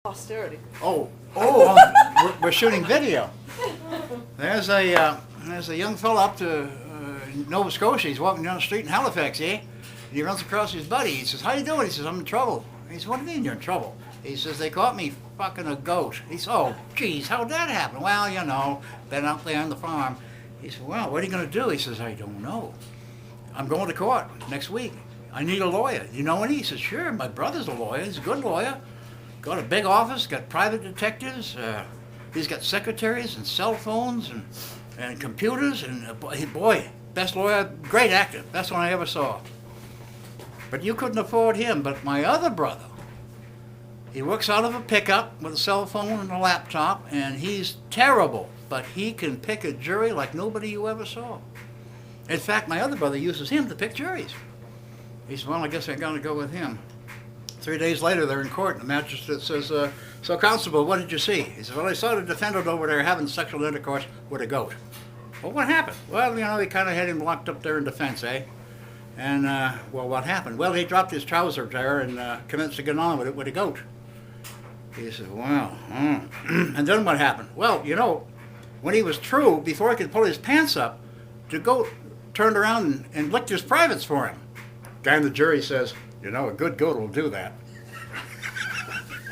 Posterity. We're shooting video. There's a young fellow up to Nova Scotia. He's walking down the street in Halifax, eh? He runs across his buddy. He says, "How you doing?" He says, "I'm in trouble." He says, "What do you mean you're in trouble?" He says, "They caught me fucking a goat." He says, "Oh, geez, how'd that happen?" "Well, you know, been out there on the farm." He said, "Well, what are you going to do?" He says, "I don't know. I'm going to court next week. I need a lawyer. You know any?" He says, "Sure, my brother's a lawyer. He's a good lawyer. Got a big office, got private detectives. He's got secretaries and cell phones and computers. And boy, best lawyer, great actor. Best one I ever saw. But you couldn't afford him. But my other brother, he works out of a pickup with a cell phone and a laptop, and he's terrible. But he can pick a jury like nobody you ever saw. In fact, my other brother uses him to pick juries." He said, "Well, I guess I got to go with him." 3 days later, they're in court, and the magistrate says, "So, constable, what did you see?" He says, "Well, I saw the defendant over there having sexual intercourse with a goat." "Well, what happened?" "Well, you know, they kind of had him locked up there in defense, eh?" "And, well, what happened?" "Well, he dropped his trouser there and commenced to get on with it with a goat." He said, "Well, and then what happened?" "Well, you know, when he was through, before he could pull his pants up, the goat turned around and licked his privates for him." Guy in the jury says, "You know, a good goat will do that."